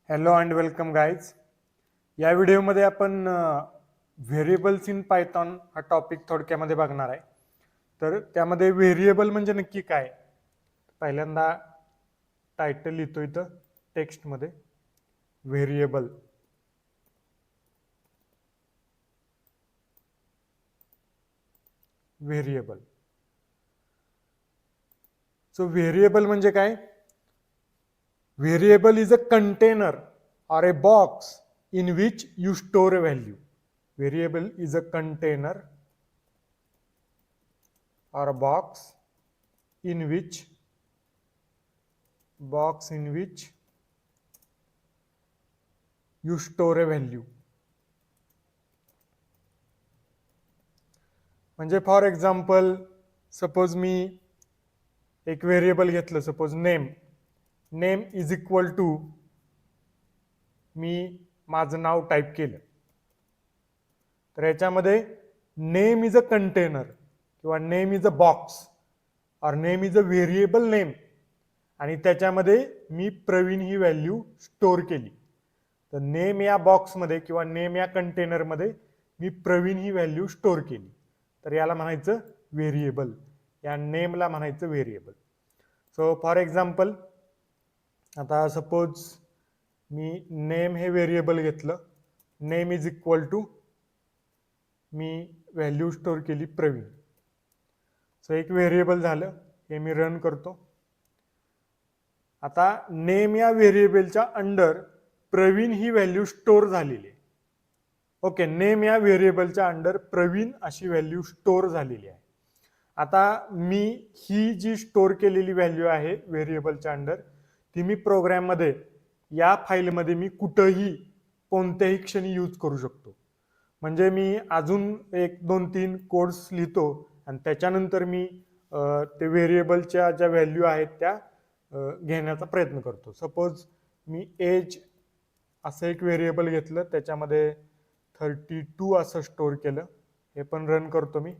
Hello and welcome guys. या व्हिडिओमध्ये आपण व्हेरिएबल्स इन पायथॉन हा टॉपिक थोडक्यामध्ये बघणार आहे. तर त्यामध्ये व्हेरिएबल म्हणजे नक्की काय, पहिल्यांदा टायटल लिहितो इथं टेक्स्टमध्ये. व्हेरिएबल व्हेरिएबल सो व्हेरिएबल म्हणजे काय? Variable is a container or a box in which you store a value. Variable is a container or a box in which you store a value. म्हणजे for example suppose मी एक variable घेतलं, suppose name is equal to मी माझं नाव type केलं, तर याच्यामध्ये नेम इज अ कंटेनर किंवा नेम इज अ बॉक्स और name is a variable name, आणि त्याच्यामध्ये मी प्रवीण ही व्हॅल्यू स्टोअर केली. तर नेम या बॉक्समध्ये किंवा नेम या कंटेनरमध्ये मी प्रवीण ही व्हॅल्यू स्टोअर केली, तर याला म्हणायचं व्हेरिएबल. या नेमला म्हणायचं व्हेरिएबल. सो फॉर एक्झाम्पल आता सपोज मी नेम हे व्हेरिएबल घेतलं, नेम इज इक्वल टू मी व्हॅल्यू स्टोअर केली प्रवीण. सो एक व्हेरिएबल झालं, हे मी रन करतो. आता नेम या व्हेरिएबलच्या अंडर प्रवीण ही व्हॅल्यू स्टोअर झालेली आहे. ओके, नेम या व्हेरिएबलच्या अंडर प्रवीण अशी व्हॅल्यू स्टोअर झालेली आहे. आता मी ही जी स्टोअर केलेली व्हॅल्यू आहे व्हेरिएबलच्या अंडर, ती मी प्रोग्राममध्ये या फाईलमध्ये मी कुठंही कोणत्याही क्षणी यूज करू शकतो. म्हणजे मी अजून 1-2-3 कोड्स लिहितो आणि त्याच्यानंतर मी ते व्हेरिएबलच्या ज्या व्हॅल्यू आहेत त्या घेण्याचा प्रयत्न करतो. सपोज मी एज असं एक व्हेरिएबल घेतलं, त्याच्यामध्ये 32 असं स्टोअर केलं. हे पण रन करतो मी.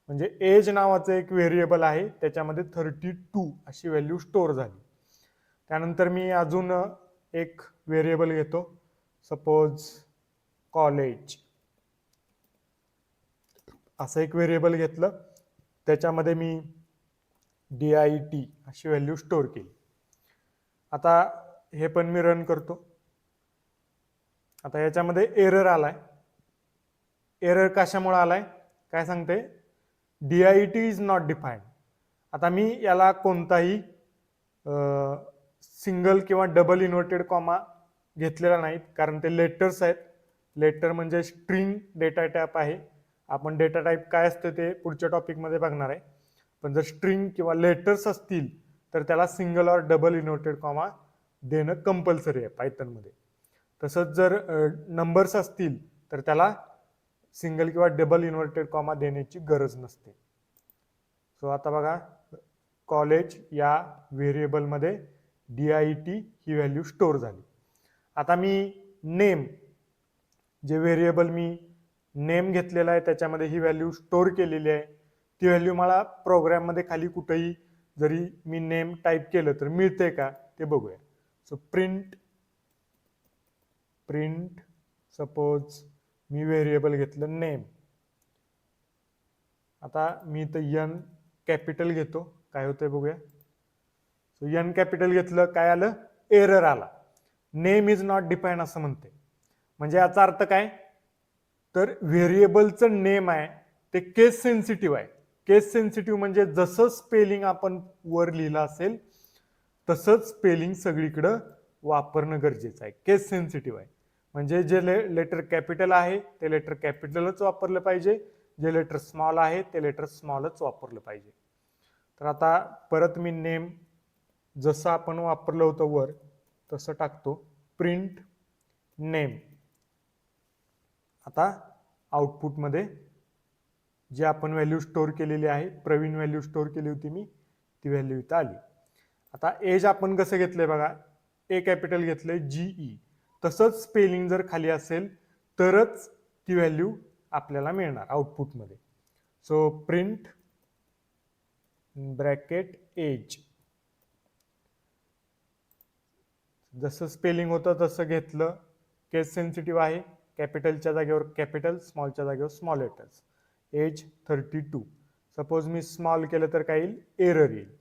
म्हणजे एज नावाचं एक व्हेरिएबल आहे, त्याच्यामध्ये 32 अशी व्हॅल्यू स्टोअर झाली. त्यानंतर मी अजून एक व्हेरिएबल घेतो, सपोज कॉलेज असं एक व्हेरिएबल घेतलं, त्याच्यामध्ये मी DIT अशी व्हॅल्यू स्टोअर केली. आता हे पण मी रन करतो. आता याच्यामध्ये एरर आलाय. एरर कशामुळे आलाय काय सांगते? DIT is not defined. आता मी याला कोणताही सिंगल किंवा डबल इन्व्हर्टेड कॉमा घेतलेला नाहीत, कारण ते लेटर्स आहेत. लेटर म्हणजे स्ट्रिंग डेटा टाईप आहे. आपण डेटा टाईप काय असतं ते पुढच्या टॉपिकमध्ये बघणार आहे. पण जर स्ट्रिंग किंवा लेटर्स असतील तर त्याला सिंगल और डबल इन्व्हर्टेड कॉमा देणं कंपल्सरी आहे पायथनमध्ये. तसंच जर नंबर्स असतील तर त्याला सिंगल किंवा डबल इन्व्हर्टेड कॉमा देण्याची गरज नसते. सो आता बघा, कॉलेज या व्हेरिएबलमध्ये DIT ही व्हॅल्यू स्टोअर झाली. आता मी नेम जे व्हेरिएबल मी नेम घेतलेला आहे त्याच्यामध्ये ही व्हॅल्यू स्टोअर केलेली आहे. ती व्हॅल्यू मला प्रोग्राममध्ये खाली कुठेही जरी मी नेम टाईप केलं तर मिळते का ते बघूया. सो प्रिंट सपोज मी व्हेरिएबल घेतलं नेम. आता मी इथं N कॅपिटल घेतो, काय होतंय बघूया. सो N कॅपिटल घेतलं, काय आलं? एरर आला. नेम इज नॉट डिफाईन असं म्हणते. म्हणजे याचा अर्थ काय? तर व्हेरिएबलचं नेम आहे ते केस सेन्सिटिव्ह आहे. केस सेन्सिटिव्ह म्हणजे जसं स्पेलिंग आपण वर लिहिलं असेल तसंच स्पेलिंग सगळीकडं वापरणं गरजेचं आहे. केस सेन्सिटिव्ह आहे म्हणजे जे लेटर कॅपिटल आहे ते लेटर कॅपिटलच वापरलं पाहिजे, जे लेटर स्मॉल आहे ते लेटर स्मॉलच वापरलं पाहिजे. तर आता परत मी नेम जसं आपण वापरलं होतं वर तसं टाकतो, प्रिंट नेम. आता आउटपुटमध्ये जी आपण व्हॅल्यू स्टोअर केलेली आहे, प्रवीण व्हॅल्यू स्टोअर केली होती मी, ती व्हॅल्यू इथं आली. आता एज आपण कसं घेतलंय बघा, ए कॅपिटल घेतलंय GE. तसंच स्पेलिंग जर खाली असेल तरच ती व्हॅल्यू आपल्याला मिळणार आउटपुटमध्ये. So print bracket age. जसं स्पेलिंग होतं तसं घेतलं. केस सेन्सिटिव्ह आहे, कॅपिटलच्या जागेवर कॅपिटल, स्मॉलच्या जागेवर स्मॉल लेटर्स. एज 32. सपोज मी स्मॉल केलं तर काय येईल, एरर येईल.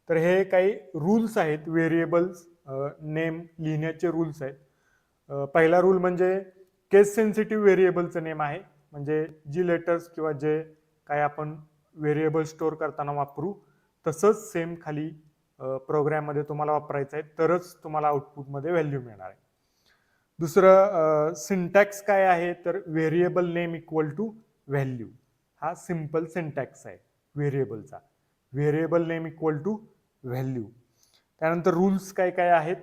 तर हे काही रूल्स आहेत, व्हेरिएबल्स नेम लिहिण्याचे रूल्स आहेत. पहिला रूल म्हणजे केस सेन्सिटिव्ह व्हेरिएबलचं नेम आहे, म्हणजे जी लेटर्स किंवा जे काय आपण व्हेरिएबल स्टोअर करताना वापरू तसंच सेम खाली प्रोग्राममध्ये तुम्हाला वापरायचं आहे, तरच तुम्हाला आउटपुटमध्ये व्हॅल्यू मिळणार आहे. दुसरं सिंटॅक्स काय आहे, तर variable name equal to value. हा सिंपल सिंटॅक्स आहे व्हेरिएबलचा. Variable name equal to value. त्यानंतर रूल्स काय काय आहेत,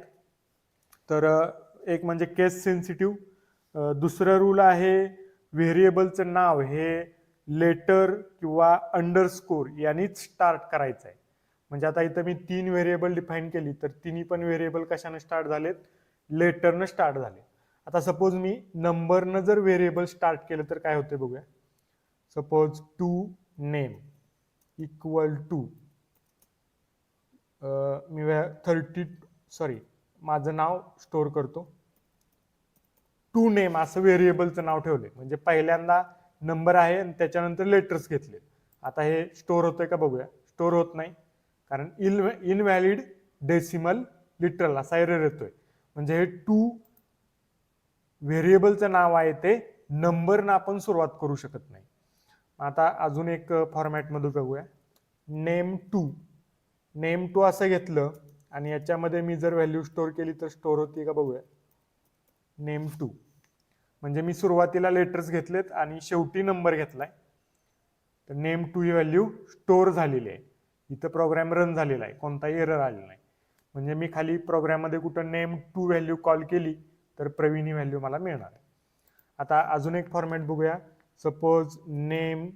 तर एक म्हणजे केस सेन्सिटिव्ह. दुसरं रूल आहे व्हेरिएबलचं नाव हे लेटर किंवा अंडरस्कोर यांनीच स्टार्ट करायचं आहे. म्हणजे आता इथं मी 3 व्हेरिएबल डिफाईन केली, तर तिन्ही पण व्हेरिएबल कशाने स्टार्ट झालेत, लेटरनं स्टार्ट झाले. आता सपोज मी नंबरनं जर व्हेरिएबल स्टार्ट केलं तर काय होते बघूया. Suppose two name equal to मी माझं नाव स्टोअर करतो. टू नेम असं व्हेरिएबलचं नाव ठेवले, म्हणजे पहिल्यांदा नंबर आहे आणि त्याच्यानंतर लेटर्स घेतले. आता हे स्टोअर होतंय का बघूया. स्टोअर होत नाही, कारण इनव्हॅलिड डेसिमल लिटरल असा एरर येतोय. म्हणजे हे टू व्हेरिएबलचं नाव आहे, ते नंबरनं आपण सुरुवात करू शकत नाही. आता अजून एक फॉर्मॅटमध्ये बघूया. नेम टू असं घेतलं आणि याच्यामध्ये मी जर व्हॅल्यू स्टोअर केली तर स्टोअर होती का बघूया. नेम टू म्हणजे मी सुरुवातीला लेटर्स घेतलेत आणि शेवटी नंबर घेतलाय, तर नेम टू ही व्हॅल्यू स्टोअर झालेली आहे. इथं प्रोग्राम रन झालेला आहे, कोणताही एरर आलेला नाही. म्हणजे मी खाली प्रोग्राममध्ये कुठं नेम टू व्हॅल्यू कॉल केली तर प्रवीण ही व्हॅल्यू मला मिळणार आहे. आता अजून एक फॉर्मॅट बघूया. सपोज नेम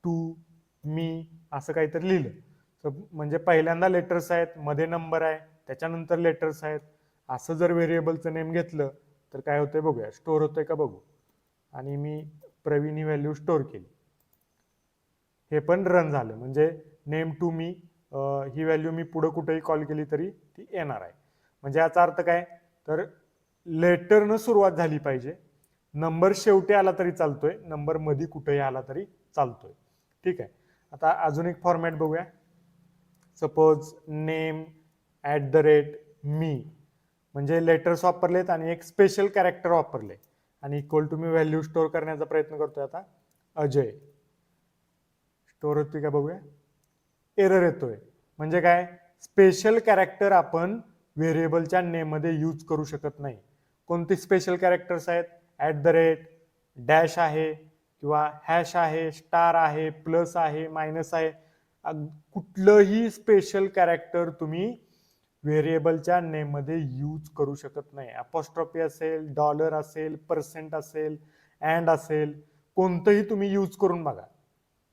टू मी असं काहीतरी लिहिलं, म्हणजे पहिल्यांदा लेटर्स आहेत, मध्ये नंबर आहे, त्याच्यानंतर लेटर्स आहेत, असं जर व्हेरिएबलचं नेम घेतलं तर काय होतंय बघूया. स्टोअर होतंय का बघू. आणि मी प्रवीण ही व्हॅल्यू स्टोअर केली, हे पण रन झालं. म्हणजे नेम टू मी ही व्हॅल्यू मी पुढे कुठेही कॉल केली तरी ती येणार आहे. म्हणजे याचा अर्थ काय, तर लेटरनं सुरुवात झाली पाहिजे. नंबर शेवटी आला तरी चालतोय, नंबर मध्ये कुठेही आला तरी चालतोय. ठीक आहे. आता अजून एक फॉर्मॅट बघूया. सपोज नेम @me म्हणजे लेटर्स वापरलेत आणि एक स्पेशल कॅरेक्टर वापरले आणि इक्वल टू मी व्हॅल्यू स्टोअर करण्याचा प्रयत्न करतोय. आता अजय स्टोअर होती का बघूया. एरर येतोय. म्हणजे काय, स्पेशल कॅरेक्टर आपण व्हेरिएबलच्या नेम मध्ये यूज करू शकत नाही. कोणते स्पेशल कॅरेक्टर्स आहेत, डॅश आहे किंवा हॅश आहे, स्टार आहे, प्लस आहे, मायनस आहे. कुठलंही स्पेशल कॅरेक्टर तुम्ही व्हेरिएबलच्या नेम मध्ये यूज करू शकत नाही. अपॉस्ट्रॉफी असेल, डॉलर असेल, पर्सेंट असेल, अँड असेल, कोणतंही तुम्ही यूज करून बघा.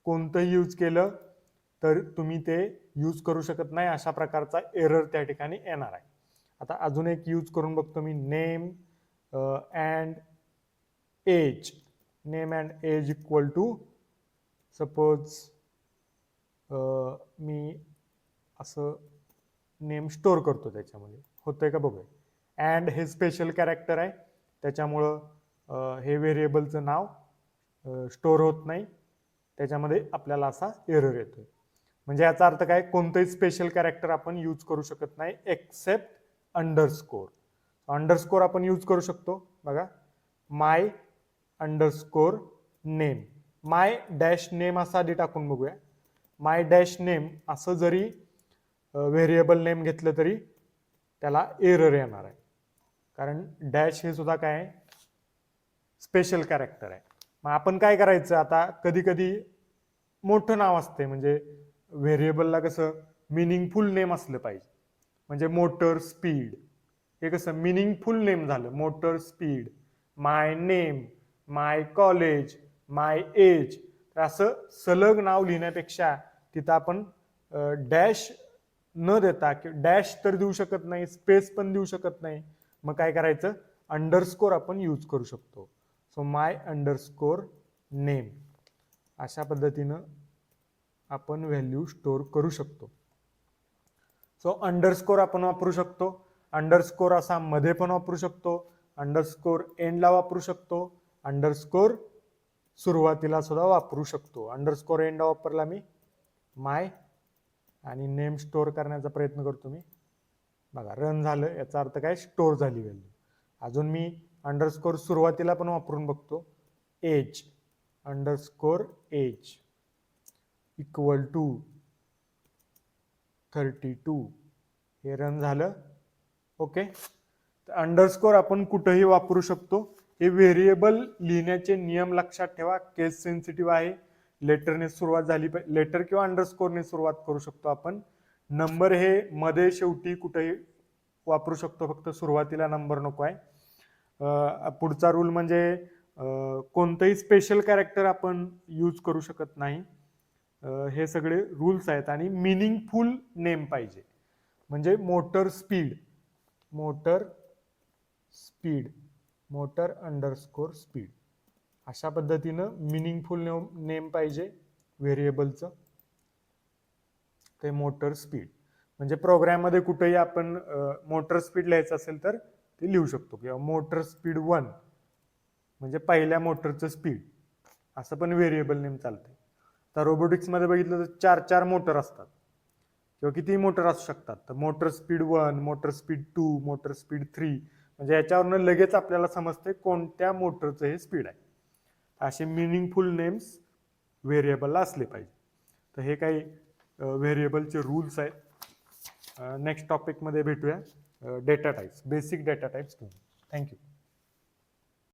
कोणतंही यूज केलं तर तुम्ही ते यूज करू शकत नाही, अशा प्रकारचा एरर त्या ठिकाणी येणार आहे. आता अजून एक यूज करून बघतो मी. Name and age equal to suppose मी असं नेम स्टोअर करतो, त्याच्यामध्ये होतंय का बघूया. अँड हे स्पेशल कॅरेक्टर आहे, त्याच्यामुळं हे व्हेरिएबलचं नाव स्टोअर होत नाही, त्याच्यामध्ये आपल्याला असा एरर येतोय. म्हणजे याचा अर्थ काय, कोणतंही स्पेशल कॅरेक्टर आपण यूज करू शकत नाही एक्सेप्ट अंडरस्कोर. अंडरस्कोर आपण यूज करू शकतो बघा. माय अंडरस्कोर नेम, माय डॅश नेम असा आधी टाकून बघूया. माय डॅश नेम असं जरी व्हेरिएबल नेम घेतलं तरी त्याला एरर येणार आहे, कारण डॅश हे सुद्धा काय स्पेशल कॅरेक्टर आहे. मग आपण काय करायचं, आता कधी कधी मोठं नाव असते, म्हणजे व्हेरिएबलला कसं मिनिंगफुल नेम असलं पाहिजे. म्हणजे मोटर स्पीड हे कसं मिनिंगफुल नेम झालं, motor speed. My name, my college, my age. तर असं सलग नाव लिहिण्यापेक्षा तिथं आपण डॅश न देता, डॅश तर देऊ शकत नाही, स्पेस पण देऊ शकत नाही, मग काय करायचं, अंडरस्कोर आपण यूज करू शकतो. सो माय अंडरस्कोर नेम अशा पद्धतीनं आपण व्हॅल्यू स्टोअर करू शकतो. सो अंडरस्कोर आपण वापरू शकतो. अंडरस्कोर असा मध्ये पण वापरू शकतो, अंडरस्कोर एंडला वापरू शकतो, अंडरस्कोर सुरुवातीला सुद्धा वापरू शकतो. अंडरस्कोर एंडला वापरला मी माय आणि नेम स्टोअर करण्याचा प्रयत्न करतो मी. बघा रन झालं, याचा अर्थ काय, स्टोअर झाली व्हॅल्यू. अजून मी अंडरस्कोर सुरुवातीला पण वापरून बघतो, age underscore age equal to 32, हे रन झालं. ओके, अंडरस्कोर आपण कुठेही वापरू शकतो. हे व्हेरिएबल लिहिण्याचे नियम लक्षात ठेवा, केस सेन्सिटिव्ह आहे. लेटरने सुरुवात झाली पाहिजे, लेटर किंवा अंडरस्कोरने सुरुवात करू शकतो आपण. नंबर हे मध्ये शेवटी कुठेही वापरू शकतो, फक्त सुरुवातीला नंबर नको आहे. पुढचा रूल म्हणजे कोणतंही स्पेशल कॅरेक्टर आपण यूज करू शकत नाही. हे सगळे रूल्स आहेत. आणि मिनिंगफुल नेम पाहिजे, म्हणजे motor speed, motor underscore speed, अशा पद्धतीनं मिनिंगफुल नेम पाहिजे व्हेरिएबलचं. ते मोटर स्पीड म्हणजे प्रोग्राममध्ये कुठेही आपण मोटर स्पीड लिहायचं असेल तर ते लिहू शकतो, किंवा मोटर स्पीड 1 म्हणजे पहिल्या मोटरचं स्पीड, असं पण व्हेरिएबल नेम चालते. तर रोबोटिक्समध्ये बघितलं तर 4 मोटर असतात, किंवा किती मोटर असू शकतात. तर motor speed 1, motor speed 2, motor speed 3, म्हणजे याच्यावरनं लगेच आपल्याला समजते कोणत्या मोटरचं हे स्पीड आहे. असे मिनिंगफुल नेम्स व्हेरिएबलला असले पाहिजे. तर हे काही व्हेरिएबलचे रूल्स आहेत. नेक्स्ट टॉपिकमध्ये भेटूया, data types, basic data types. Thank you.